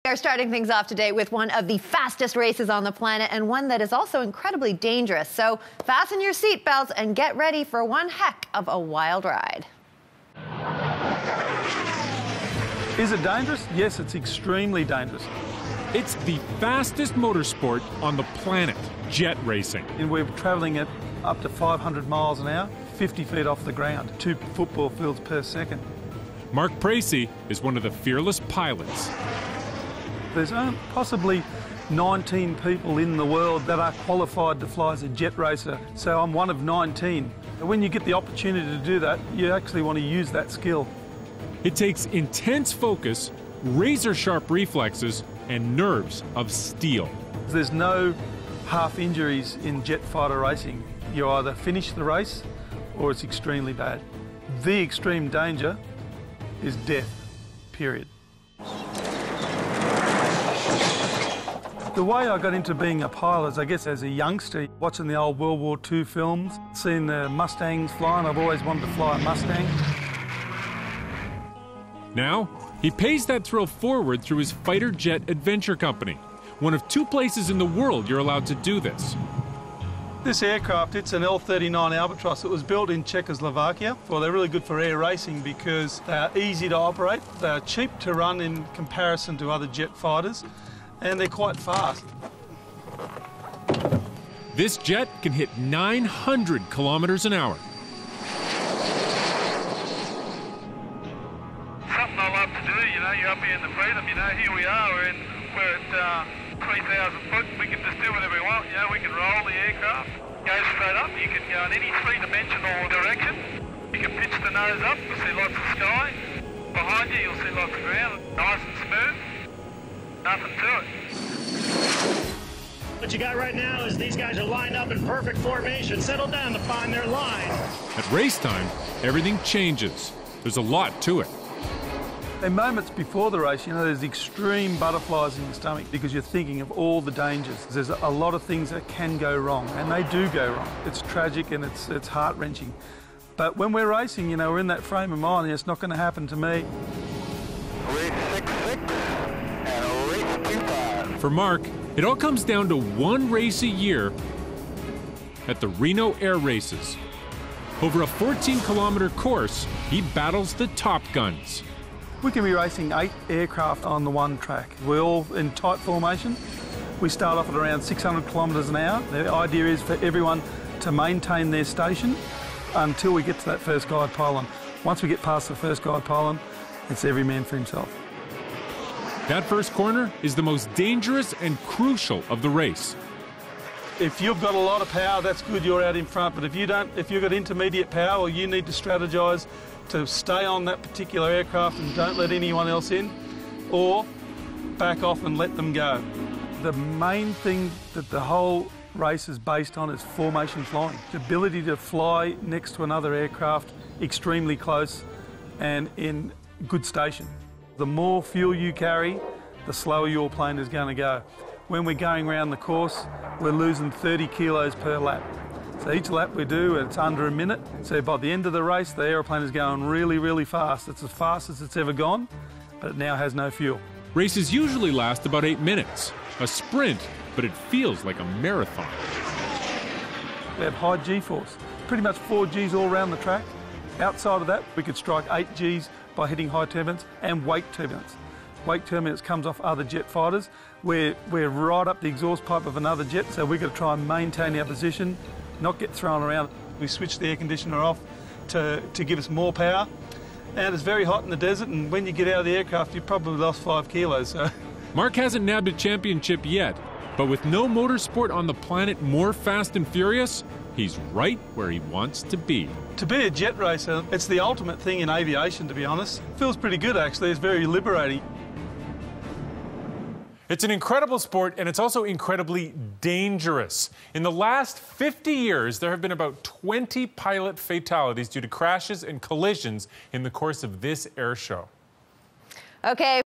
We are starting things off today with one of the fastest races on the planet and one that is also incredibly dangerous. So fasten your seatbelts and get ready for one heck of a wild ride. Is it dangerous? Yes, it's extremely dangerous. It's the fastest motorsport on the planet, jet racing. And we're travelling at up to 500 miles an hour, 50 feet off the ground, 2 football fields per second. Mark Pracy is one of the fearless pilots. There's possibly 19 people in the world that are qualified to fly as a jet racer, so I'm one of 19. When you get the opportunity to do that, you actually want to use that skill. It takes intense focus, razor-sharp reflexes, and nerves of steel. There's no half injuries in jet fighter racing. You either finish the race or it's extremely bad. The extreme danger is death, period. The way I got into being a pilot is, I guess, as a youngster, watching the old World War II films, seeing the Mustangs flying. I've always wanted to fly a Mustang. Now, he pays that thrill forward through his fighter jet adventure company, one of 2 places in the world you're allowed to do this. This aircraft, it's an L-39 Albatross. It was built in Czechoslovakia. Well, they're really good for air racing because they are easy to operate, they are cheap to run in comparison to other jet fighters, and they're quite fast. This jet can hit 900 kilometers an hour. Something I love to do, you know, you're up here in the freedom, you know, here we are, we're at 3,000 foot, we can just do whatever we want, you know, we can roll the aircraft, go straight up, you can go in any 3-dimensional direction, you can pitch the nose up, you'll see lots of sky, behind you you'll see lots of ground, nice and smooth, nothing to it. What you got right now is these guys are lined up in perfect formation, settle down to find their line. At race time, everything changes. There's a lot to it. In moments before the race, you know, there's extreme butterflies in your stomach because you're thinking of all the dangers. There's a lot of things that can go wrong, and they do go wrong. It's tragic and it's heart-wrenching. But when we're racing, you know, we're in that frame of mind, and it's not going to happen to me. Race 6-6 and race 2-5. For Mark, it all comes down to one race a year at the Reno Air Races. Over a 14-kilometer course, he battles the top guns. We can be racing 8 aircraft on the one track. We're all in tight formation. We start off at around 600 kilometres an hour. The idea is for everyone to maintain their station until we get to that first guide pylon. Once we get past the first guide pylon, it's every man for himself. That first corner is the most dangerous and crucial of the race. If you've got a lot of power, that's good, you're out in front. But if you don't, if you've got intermediate power, well, you need to strategise to stay on that particular aircraft and don't let anyone else in, or back off and let them go. The main thing that the whole race is based on is formation flying. The ability to fly next to another aircraft extremely close and in good station. The more fuel you carry, the slower your plane is going to go. When we're going around the course, we're losing 30 kilos per lap. So each lap we do, it's under a minute. So by the end of the race, the aeroplane is going really, really fast. It's as fast as it's ever gone, but it now has no fuel. Races usually last about 8 minutes. A sprint, but it feels like a marathon. We have high G-force, pretty much 4 Gs all around the track. Outside of that, we could strike 8 Gs by hitting high turbulence and wake turbulence. Wake turbulence comes off other jet fighters. We're right up the exhaust pipe of another jet, so we've got to try and maintain our position, not get thrown around. We switched the air conditioner off to give us more power. And it's very hot in the desert, and when you get out of the aircraft, you've probably lost 5 kilos. So. Mark hasn't nabbed a championship yet, but with no motorsport on the planet more fast and furious, he's right where he wants to be. To be a jet racer, it's the ultimate thing in aviation, to be honest. It feels pretty good, actually. It's very liberating. It's an incredible sport, and it's also incredibly dangerous. In the last 50 years, there have been about 20 pilot fatalities due to crashes and collisions in the course of this air show. Okay.